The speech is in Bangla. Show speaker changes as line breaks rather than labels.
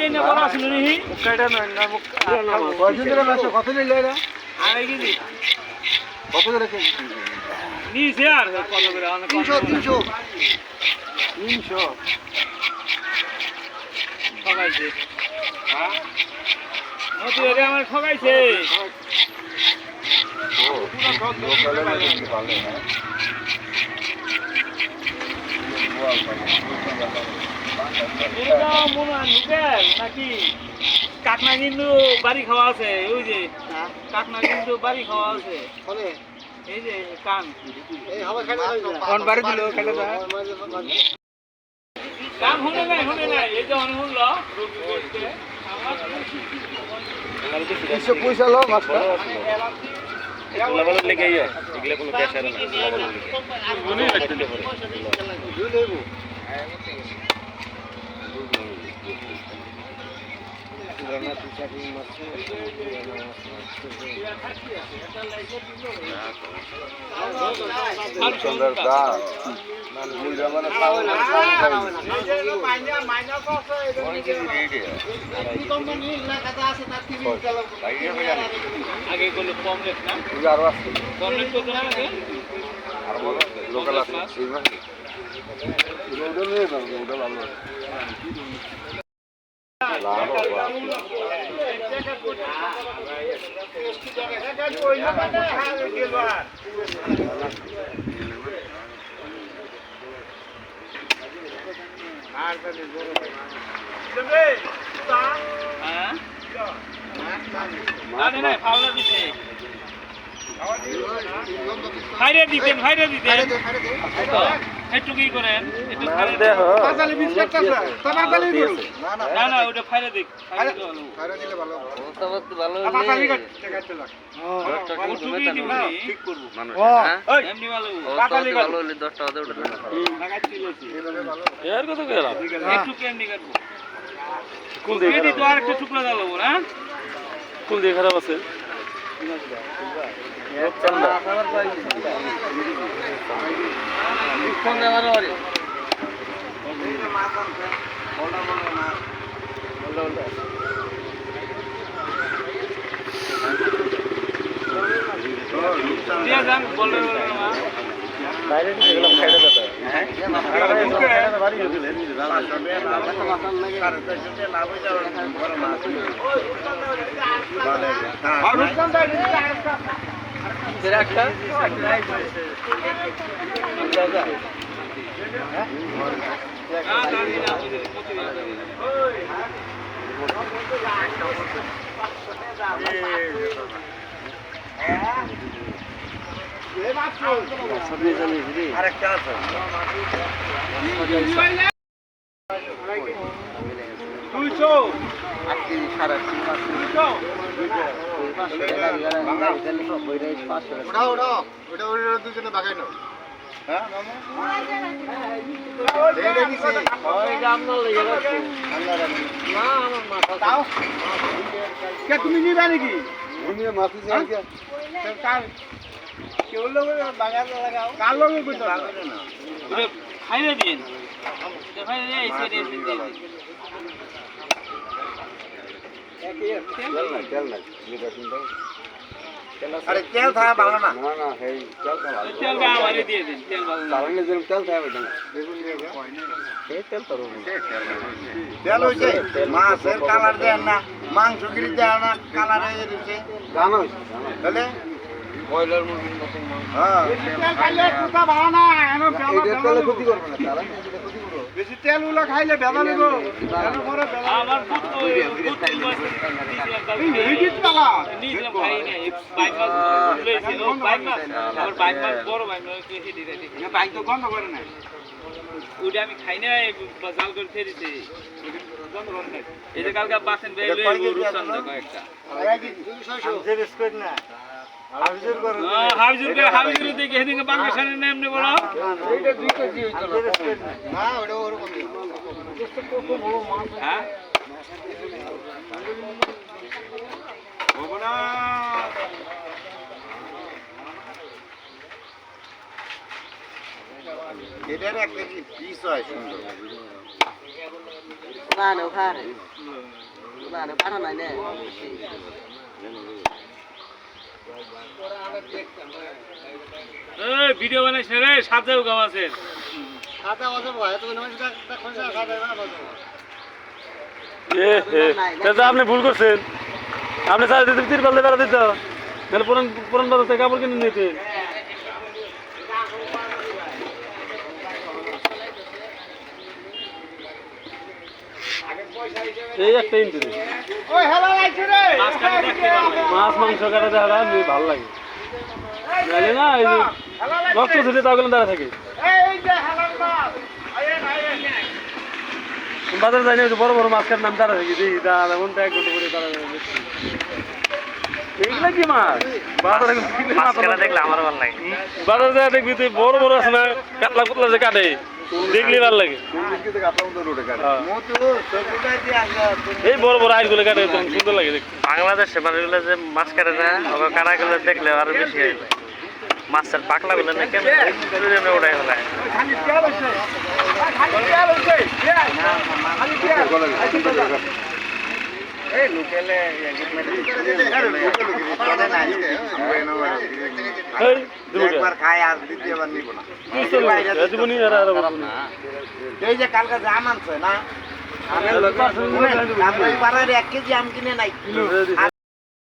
কাইটে না বড় ছিল নি
কাইটা না না কত দিন মাছ কত নিলে এরা
আরে কি দি
কত করে কেজি
নিছে আর কত করে
300
ঠকাইছে হ্যাঁ নতুন এরিয়া আমার ঠকাইছে নাকি কাকনা কিন্তু বাড়ি খাওয়া আছে ওই যে কাকনা কিন্তু বাড়ি খাওয়া আছে এই যে কান কান শুনে নাই এই যে অনেক শুনল
পয়সা লো মাছটা
লেগে এগুলো কোনো প্রেশার না
সুন্দর দা মানে মুইরা মানে পাওয়া না
আগে বলে কম রেট না
আরো আছে
কম রেট কত না আগে
আর বড় লোকাল আছে সেই মাছ ওটা নিয়ে যাও ওটা ভালো
হাইরে দিতেন একটু কি করেন একটু না না ওটা ফাইরে দিক একটু কেমনি কাটবো
কোন দিকে
তো আর একটা টুকরা দাও না
কোন দিকে খারাপ আছে
আরেকটা আছে
200
ওটা দুজনে বাগাই নাও হ্যাঁ
তুমি নিবা নাকি
মাছ
খাইয়ে দিন
আরে তেল থাকা ভালো না না না এই
তেল আমারে দিয়ে দিন তেল ভালো না
তাহলে যেন তেল থাকা বেটা না এই তেল তো তেল হইছে মাছের কালার দেন না মাংস গিরি দেন না কালার হয়ে দিছে জানো তাহলে বয়লার মুরগির মতো হ্যাঁ
তেল খাইলে কুতা ভালো না এনো
তেল ক্ষতি করবে না তারা
বেশি তেল উলা খাইলে বেদা নেব এর পরে বেদা আমার পুত রিজিট পালা নিলাম ভাই না বাইক মাছ লইছে ও বাইক মাছ আমার বাইক মাছ বড় বাইক মাছ কেটে দিতে না বাইক তো গন্ধ করে না ওটা আমি খাই না জাল করে ফেরিছে গন্ধ করে না এই যে কালকে বাসেন ভাই লই রুসান দেখো একটা
আমি বিস্কুট না
হাবিজুর দেখে এদিকে বাংলাদেশের নাম নেব না
এইটা 2 কেজি হইতো না ওটা ওরকম
হ্যাঁ হবে না
এটার একটা কি পিস হয় সুন্দর
Lano Hari. Lano Parana.
এই ভিডিও বানাইছ না রে সাজাও গাও আছে
আপনি ভুল করছেন আপনি চাই দিতে তিরপাল দিয়ে বেড়া দিত তাহলে পুরান পুরান বাজার থেকে কাপড় কিনে নিতে এই একটা ইন্টারি মাছ মাংস কাটা দেখা ভালো লাগে জানি না এই যে রক্ত ছেড়ে তাগুলো দাঁড়া থাকে বাজার যাই না বড় বড় মাছ কাটার নাম দাঁড়া থাকি দেখি দাঁড়া এমন এক ঘন্টা করে দাঁড়া এগুলা কি মাছ বাজারে দেখলে আমার ভালো লাগে বাজার যায় দেখবি তুই বড় বড় আছে না কাতলা কুতলা যে কাটে দেখলে ভালো লাগে এই বড় বড় আইগুলো কাটে সুন্দর লাগে দেখতে
বাংলাদেশে মানুষগুলো যে মাছ কাটে না ওকে কাটাগুলো দেখলে আরো বেশি হয়ে যায় মাছের পাকলাগুলো না কেমন ওটাই হলে
একবার খায় আর দ্বিতীয়বার নিব না এই যে কালকে জাম আনছে না 1 কেজি আম কিনে নাই